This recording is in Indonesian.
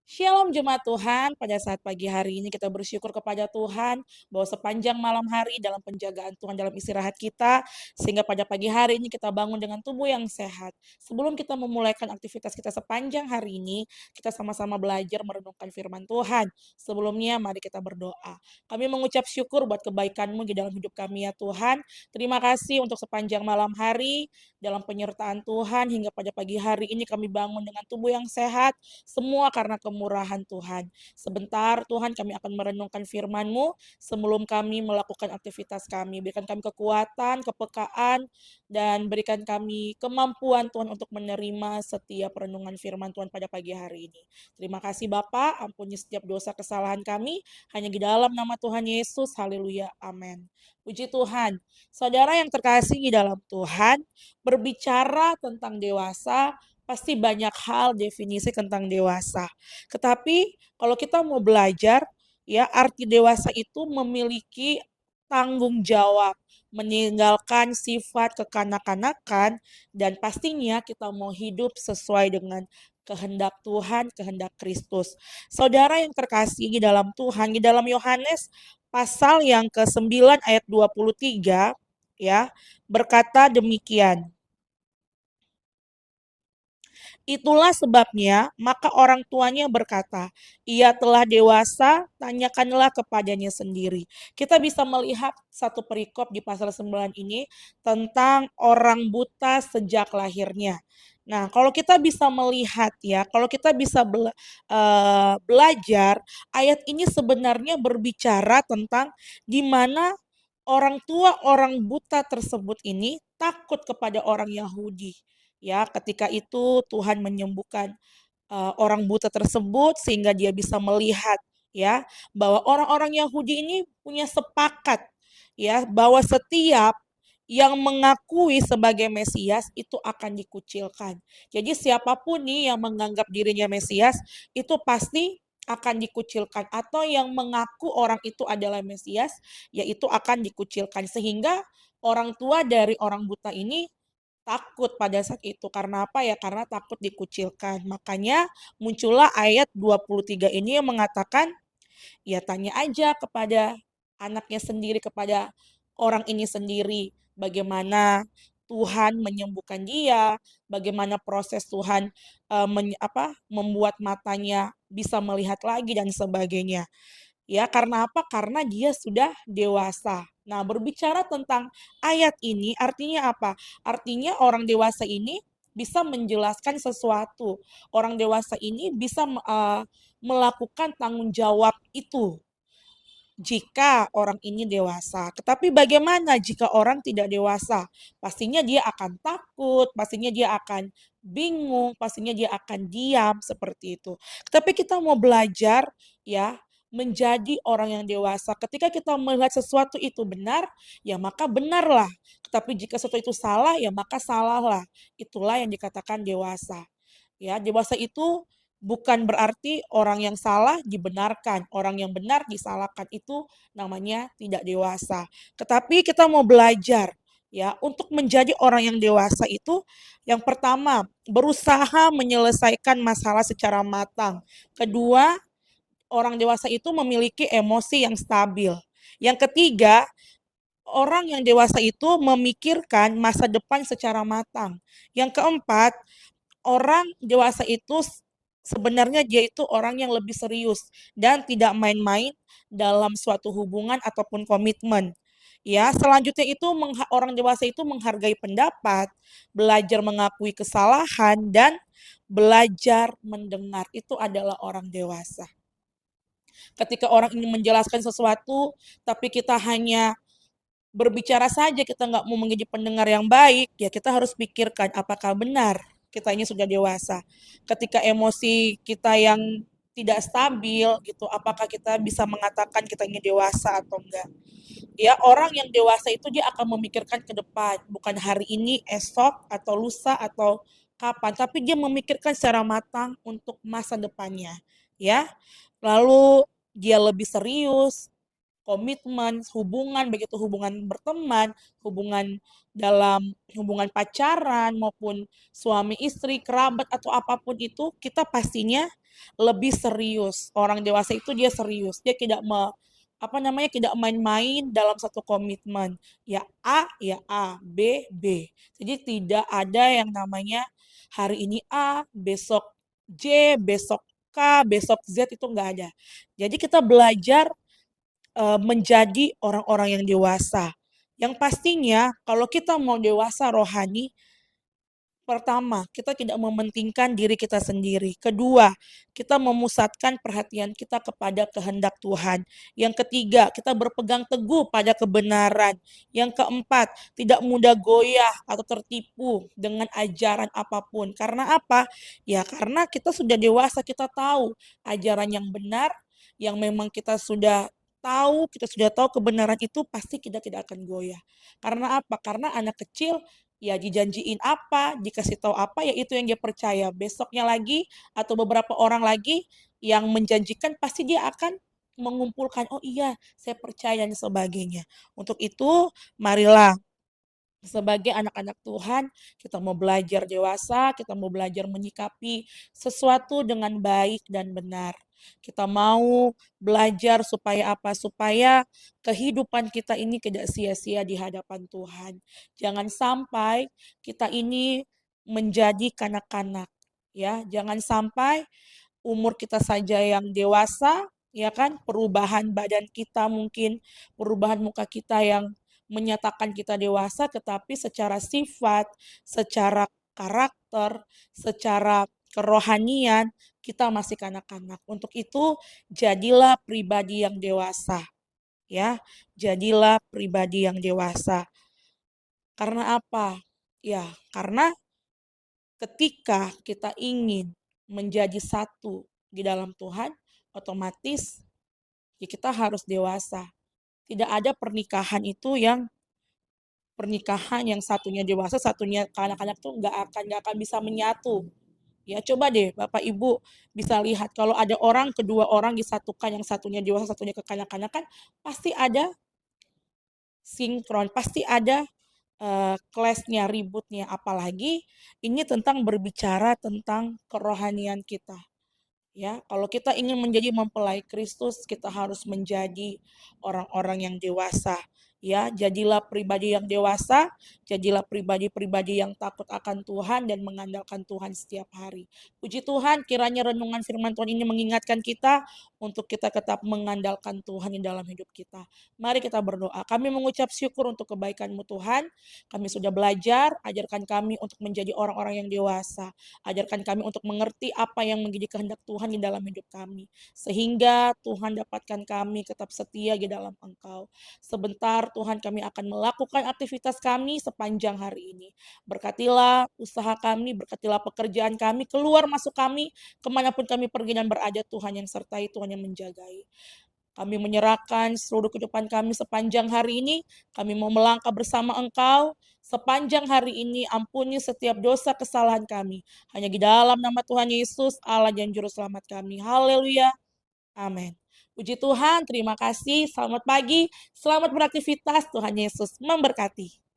Shalom jemaat Tuhan, pada saat pagi hari ini kita bersyukur kepada Tuhan bahwa sepanjang malam hari dalam penjagaan Tuhan dalam istirahat kita, sehingga pada pagi hari ini kita bangun dengan tubuh yang sehat. Sebelum kita memulaikan aktivitas kita sepanjang hari ini, kita sama-sama belajar merenungkan firman Tuhan. Sebelumnya mari kita berdoa. Kami mengucap syukur buat kebaikan-Mu di dalam hidup kami ya Tuhan. Terima kasih untuk sepanjang malam hari dalam penyertaan Tuhan hingga pada pagi hari ini kami bangun dengan tubuh yang sehat, semua karena kemurahan Tuhan. Sebentar Tuhan kami akan merenungkan firman-Mu sebelum kami melakukan aktivitas kami. Berikan kami kekuatan, kepekaan, dan berikan kami kemampuan Tuhan untuk menerima setiap renungan firman Tuhan pada pagi hari ini. Terima kasih Bapa, ampuni setiap dosa kesalahan kami, hanya di dalam nama Tuhan Yesus, haleluya, amin. Puji Tuhan. Saudara yang terkasih di dalam Tuhan, berbicara tentang dewasa, pasti banyak hal definisi tentang dewasa. Tetapi kalau kita mau belajar, ya arti dewasa itu memiliki tanggung jawab, meninggalkan sifat kekanak-kanakan, dan pastinya kita mau hidup sesuai dengan kehendak Tuhan, kehendak Kristus. Saudara yang terkasih di dalam Tuhan, di dalam Yohanes pasal yang ke-9 ayat 23, ya, berkata demikian. Itulah sebabnya, maka orang tuanya berkata, ia telah dewasa, tanyakanlah kepadanya sendiri. Kita bisa melihat satu perikop di pasal 9 ini tentang orang buta sejak lahirnya. Nah, kalau kita bisa melihat ya, kalau kita bisa belajar, ayat ini sebenarnya berbicara tentang di mana orang tua orang buta tersebut ini takut kepada orang Yahudi. Ya, ketika itu Tuhan menyembuhkan orang buta tersebut sehingga dia bisa melihat ya bahwa orang-orang Yahudi ini punya sepakat ya bahwa setiap yang mengakui sebagai Mesias itu akan dikucilkan. Jadi siapapun nih yang menganggap dirinya Mesias itu pasti akan dikucilkan, atau yang mengaku orang itu adalah Mesias yaitu akan dikucilkan, sehingga orang tua dari orang buta ini takut pada saat itu. Karena apa ya? Karena takut dikucilkan. Makanya muncullah ayat 23 ini yang mengatakan, ya tanya aja kepada anaknya sendiri, kepada orang ini sendiri, bagaimana Tuhan menyembuhkan dia, bagaimana proses Tuhan membuat matanya bisa melihat lagi dan sebagainya. Ya, karena apa? Karena dia sudah dewasa. Nah, berbicara tentang ayat ini artinya apa? Artinya orang dewasa ini bisa menjelaskan sesuatu. Orang dewasa ini bisa melakukan tanggung jawab itu jika orang ini dewasa. Tetapi bagaimana jika orang tidak dewasa? Pastinya dia akan takut, pastinya dia akan bingung, pastinya dia akan diam seperti itu. Tapi kita mau belajar ya menjadi orang yang dewasa. Ketika kita melihat sesuatu itu benar, ya maka benarlah. Tetapi jika sesuatu itu salah, ya maka salahlah. Itulah yang dikatakan dewasa. Ya, dewasa itu bukan berarti orang yang salah dibenarkan, orang yang benar disalahkan, itu namanya tidak dewasa. Tetapi kita mau belajar ya, untuk menjadi orang yang dewasa itu yang pertama, berusaha menyelesaikan masalah secara matang. Kedua, orang dewasa itu memiliki emosi yang stabil. Yang ketiga, orang yang dewasa itu memikirkan masa depan secara matang. Yang keempat, orang dewasa itu sebenarnya dia itu orang yang lebih serius dan tidak main-main dalam suatu hubungan ataupun komitmen. Ya, selanjutnya itu orang dewasa itu menghargai pendapat, belajar mengakui kesalahan, dan belajar mendengar. Itu adalah orang dewasa. Ketika orang ini menjelaskan sesuatu, tapi kita hanya berbicara saja, kita nggak mau menjadi pendengar yang baik, ya kita harus pikirkan apakah benar kita ini sudah dewasa. Ketika emosi kita yang tidak stabil gitu, apakah kita bisa mengatakan kita ini dewasa atau enggak? Ya, orang yang dewasa itu dia akan memikirkan ke depan, bukan hari ini, esok, atau lusa, atau kapan, tapi dia memikirkan secara matang untuk masa depannya. Ya, lalu dia lebih serius, komitmen, hubungan, begitu hubungan berteman, hubungan dalam hubungan pacaran maupun suami istri, kerabat atau apapun itu, kita pastinya lebih serius. Orang dewasa itu dia serius, dia tidak main-main dalam satu komitmen. Ya A, B, B. Jadi tidak ada yang namanya hari ini A, besok J, besok K, besok Z, itu enggak ada. Jadi kita belajar menjadi orang-orang yang dewasa. Yang pastinya kalau kita mau dewasa rohani, pertama, kita tidak mementingkan diri kita sendiri. Kedua, kita memusatkan perhatian kita kepada kehendak Tuhan. Yang ketiga, kita berpegang teguh pada kebenaran. Yang keempat, tidak mudah goyah atau tertipu dengan ajaran apapun. Karena apa? Ya karena kita sudah dewasa, kita tahu ajaran yang benar, yang memang kita sudah tahu kebenaran itu, pasti kita tidak akan goyah. Karena apa? Karena anak kecil ya dijanjiin apa, dikasih tahu apa, ya itu yang dia percaya. Besoknya lagi atau beberapa orang lagi yang menjanjikan, pasti dia akan mengumpulkan, oh iya saya percaya dan sebagainya. Untuk itu marilah sebagai anak-anak Tuhan, kita mau belajar dewasa, kita mau belajar menyikapi sesuatu dengan baik dan benar. Kita mau belajar supaya apa? Supaya kehidupan kita ini tidak sia-sia di hadapan Tuhan. Jangan sampai kita ini menjadi kanak-kanak, ya. Jangan sampai umur kita saja yang dewasa, ya kan, perubahan badan kita mungkin, perubahan muka kita yang menyatakan kita dewasa, tetapi secara sifat, secara karakter, secara kerohanian, kita masih kanak-kanak. Untuk itu, jadilah pribadi yang dewasa, ya. Jadilah pribadi yang dewasa. Karena apa? Ya, karena ketika kita ingin menjadi satu di dalam Tuhan, otomatis ya kita harus dewasa. Tidak ada pernikahan yang satunya dewasa, satunya kanak-kanak tuh nggak akan bisa menyatu. Ya coba deh Bapak Ibu bisa lihat kalau ada kedua orang disatukan, yang satunya dewasa, satunya kekanak-kanakan, pasti ada sinkron, pasti ada clash-nya, ributnya. Apalagi ini berbicara tentang kerohanian kita. Ya, kalau kita ingin menjadi mempelai Kristus, kita harus menjadi orang-orang yang dewasa. Ya, jadilah pribadi yang dewasa, jadilah pribadi-pribadi yang takut akan Tuhan dan mengandalkan Tuhan setiap hari. Puji Tuhan, kiranya renungan firman Tuhan ini mengingatkan kita untuk kita tetap mengandalkan Tuhan di dalam hidup kita. Mari kita berdoa. Kami mengucap syukur untuk kebaikan-Mu Tuhan. Kami sudah belajar, ajarkan kami untuk menjadi orang-orang yang dewasa. Ajarkan kami untuk mengerti apa yang menjadi kehendak Tuhan di dalam hidup kami. Sehingga Tuhan dapatkan kami tetap setia di dalam Engkau. Sebentar Tuhan, kami akan melakukan aktivitas kami sepanjang hari ini. Berkatilah usaha kami, berkatilah pekerjaan kami, keluar masuk kami, kemanapun kami pergi dan berada, Tuhan yang sertai, Tuhan yang menjagai. Kami menyerahkan seluruh kehidupan kami sepanjang hari ini. Kami mau melangkah bersama Engkau. Sepanjang hari ini ampuni setiap dosa kesalahan kami. Hanya di dalam nama Tuhan Yesus, Allah dan Juru Selamat kami. Haleluya. Amin. Puji Tuhan, terima kasih. Selamat pagi, selamat beraktivitas. Tuhan Yesus memberkati.